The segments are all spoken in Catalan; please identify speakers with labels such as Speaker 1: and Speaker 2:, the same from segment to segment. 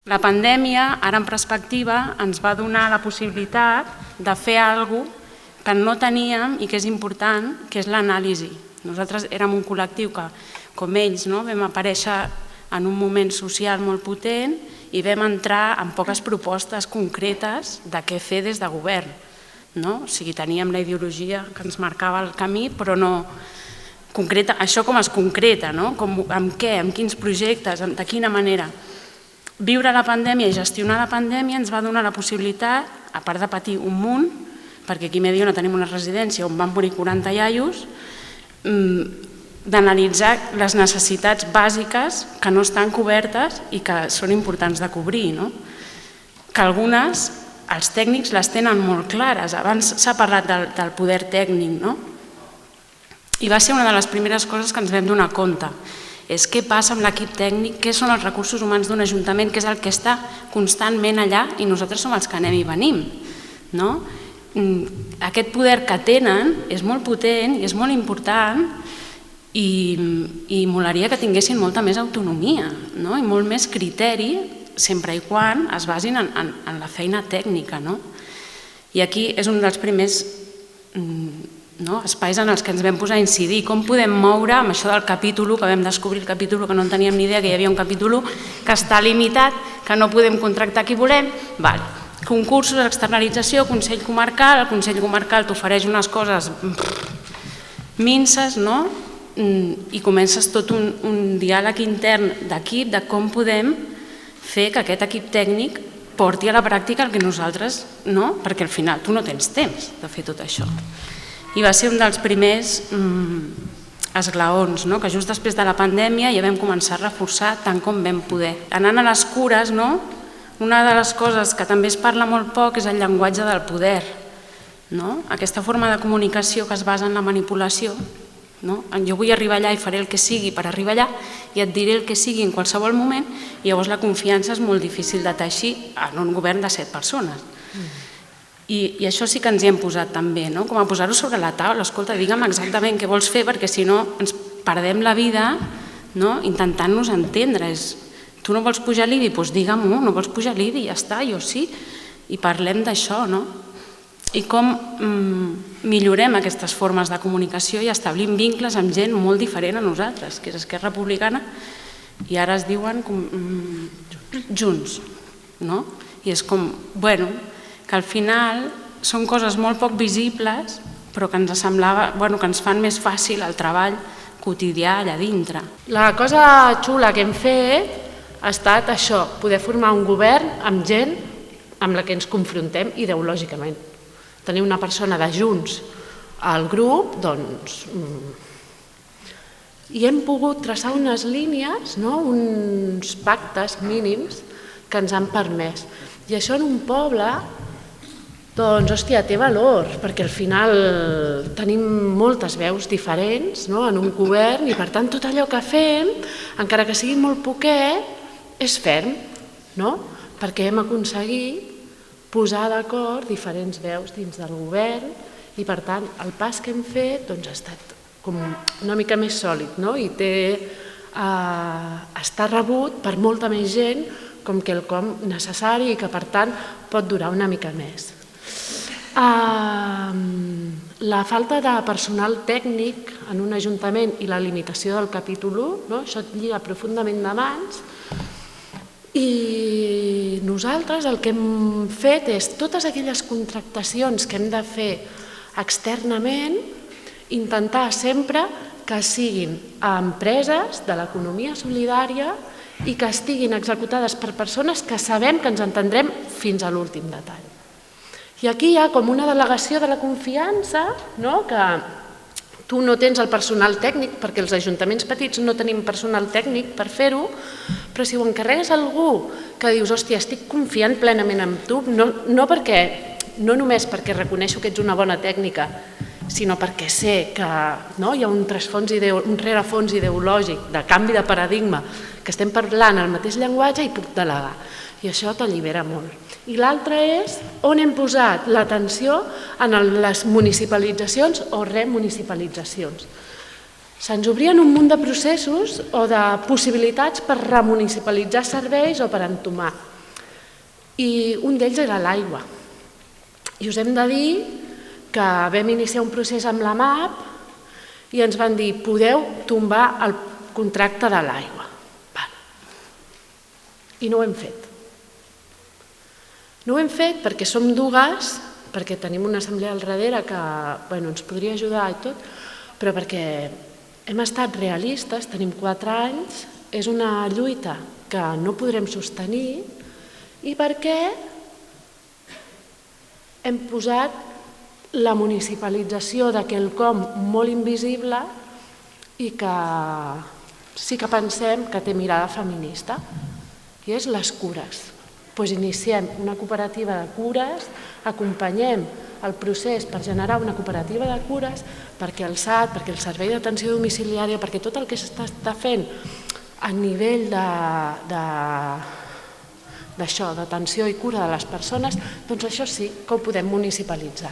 Speaker 1: La pandèmia, ara en perspectiva, ens va donar la possibilitat de fer alguna cosa que no teníem i que és important, que és l'anàlisi. Nosaltres érem un col·lectiu que, com ells, vam aparèixer en un moment social molt potent i vam entrar en poques propostes concretes de què fer des de govern. O sigui, teníem la ideologia que ens marcava el camí, però no concreta. Això com es concreta, amb què, amb quins projectes, de quina manera. Viure la pandèmia i gestionar la pandèmia ens va donar la possibilitat, a part de patir un munt, perquè aquí a Mediona tenim una residència on van morir 40 iaios, d'analitzar les necessitats bàsiques que no estan cobertes i que són importants de cobrir. Que algunes, els tècnics les tenen molt clares. Abans s'ha parlat del poder tècnic, i va ser una de les primeres coses que ens vam donar compte. És què passa amb l'equip tècnic, què són els recursos humans d'un ajuntament, que és el que està constantment allà i nosaltres som els que anem i venim. Aquest poder que tenen és molt potent i és molt important i molaria que tinguessin molta més autonomia i molt més criteri, sempre i quan es basin en la feina tècnica. I aquí és un dels primers espais en els que ens vam posar a incidir, com podem moure amb això del capítol 1, que vam descobrir el capítol 1, que no en teníem ni idea que hi havia un capítol 1, que està limitat, que no podem contractar qui volem. Concursos, externalització, Consell Comarcal, el Consell Comarcal t'ofereix unes coses minces, i comences tot un diàleg intern d'equip de com podem fer que aquest equip tècnic porti a la pràctica el que nosaltres, perquè al final tu no tens temps de fer tot això. I va ser un dels primers esglaons, que just després de la pandèmia ja vam començar a reforçar tant com vam poder. Anant a les cures, una de les coses que també es parla molt poc és el llenguatge del poder. Aquesta forma de comunicació que es basa en la manipulació. Jo vull arribar allà i faré el que sigui per arribar allà i et diré el que sigui en qualsevol moment i llavors la confiança és molt difícil de teixir en un govern de 7 persones. I això sí que ens hi hem posat també, com a posar-ho sobre la taula. Escolta, digue'm exactament què vols fer perquè si no ens perdem la vida intentant-nos entendre. Tu no vols pujar l'IBI? Doncs digue-m'ho, no vols pujar l'IBI, ja està, jo sí. I parlem d'això, I com millorem aquestes formes de comunicació i establim vincles amb gent molt diferent a nosaltres, que és Esquerra Republicana, i ara es diuen Junts. I és com, que al final són coses molt poc visibles, però que ens semblava, que ens fan més fàcil el treball quotidià allà dintre.
Speaker 2: La cosa xula que hem fet ha estat això, poder formar un govern amb gent amb la que ens confrontem ideològicament. Tenir una persona de Junts al grup, i hem pogut traçar unes línies, uns pactes mínims que ens han permès. I això en un poble, hòstia, té valor, perquè al final tenim moltes veus diferents en un govern i per tant tot allò que fem, encara que sigui molt poquet, és ferm, perquè hem aconseguit posar d'acord diferents veus dins del govern i per tant el pas que hem fet ha estat com una mica més sòlid i està rebut per molta més gent com quelcom necessari i que per tant pot durar una mica més. La falta de personal tècnic en un ajuntament i la limitació del capítol 1, això et lliga profundament d'abans, i nosaltres el que hem fet és totes aquelles contractacions que hem de fer externament, intentar sempre que siguin a empreses de l'economia solidària i que estiguin executades per persones que sabem que ens entendrem fins a l'últim detall. I aquí hi ha com una delegació de la confiança, que tu no tens el personal tècnic, perquè els ajuntaments petits no tenim personal tècnic per fer-ho, però si ho encarregues a algú que dius, hòstia, estic confiant plenament en tu, no només perquè reconeixo que ets una bona tècnica, sinó perquè sé que hi ha un rerefons ideològic de canvi de paradigma, que estem parlant el mateix llenguatge i puc delegar. I això t'allibera molt. I l'altre és on hem posat l'atenció en les municipalitzacions o remunicipalitzacions. Se'ns obrien un munt de processos o de possibilitats per remunicipalitzar serveis o per entomar. I un d'ells era l'aigua. I us hem de dir que vam iniciar un procés amb la MAP i ens van dir podeu tombar el contracte de l'aigua. I no ho hem fet. No ho hem fet perquè som dues, perquè tenim una assemblea al darrere que ens podria ajudar i tot, però perquè hem estat realistes, tenim 4 anys, és una lluita que no podrem sostenir i perquè hem posat la municipalització de quelcom molt invisible i que sí que pensem que té mirada feminista, i és les cures. Doncs iniciem una cooperativa de cures, acompanyem el procés per generar una cooperativa de cures, perquè el SAT, perquè el servei d'atenció domiciliària, perquè tot el que s'està fent a nivell d'atenció i cura de les persones, doncs això sí que ho podem municipalitzar.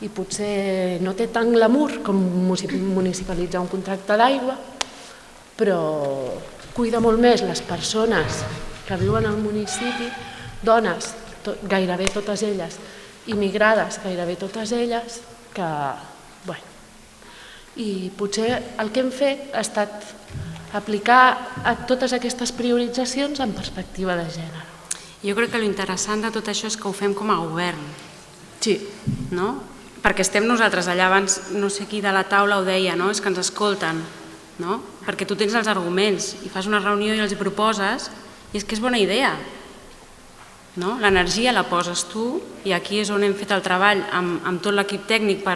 Speaker 2: I potser no té tant glamour com municipalitzar un contracte d'aigua, però cuida molt més les persones que viuen al municipi, dones, gairebé totes elles, immigrades, gairebé totes elles, que, bueno... I potser el que hem fet ha estat aplicar a totes aquestes prioritzacions en perspectiva de gènere.
Speaker 1: Jo crec que l'interessant de tot això és que ho fem com a govern.
Speaker 2: Sí.
Speaker 1: No? Perquè estem nosaltres allà, abans no sé qui de la taula ho deia, no? És que ens escolten, no? Perquè tu tens els arguments i fas una reunió i els proposes i és que és bona idea. No? L'energia la poses tu i aquí és on hem fet el treball amb tot l'equip tècnic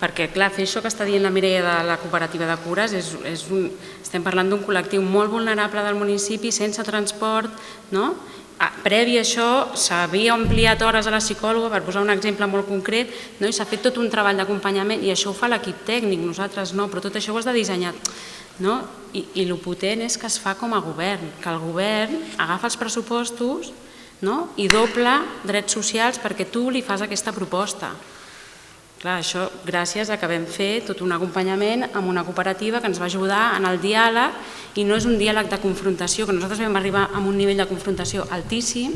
Speaker 1: perquè, clar, fer això que està dient la Mireia de la cooperativa de cures, estem parlant d'un col·lectiu molt vulnerable del municipi, sense transport, no? Previ a això s'havia ampliat hores a la psicòloga, per posar un exemple molt concret, i s'ha fet tot un treball d'acompanyament i això ho fa l'equip tècnic, nosaltres no, però tot això ho has de dissenyar. I el potent és que es fa com a govern, que el govern agafa els pressupostos i dobla drets socials perquè tu li fas aquesta proposta. Clar, això gràcies a que vam fer tot un acompanyament amb una cooperativa que ens va ajudar en el diàleg i no és un diàleg de confrontació, que nosaltres vam arribar a un nivell de confrontació altíssim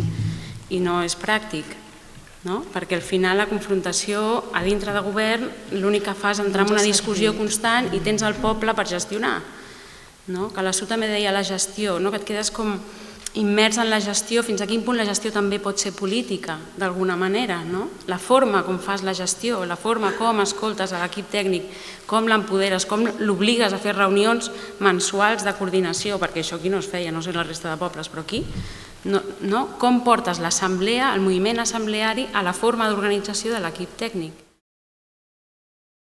Speaker 1: i no és pràctic, perquè al final la confrontació a dintre de govern l'únic que fa és entrar en una discussió constant i tens el poble per gestionar. Que la Su també deia la gestió, que et quedes com immers en la gestió, fins a quin punt la gestió també pot ser política, d'alguna manera. La forma com fas la gestió, la forma com escoltes a l'equip tècnic, com l'empoderes, com l'obligues a fer reunions mensuals de coordinació, perquè això aquí no es feia, no sé la resta de pobles, però aquí, com portes l'assemblea, el moviment assembleari, a la forma d'organització de l'equip tècnic.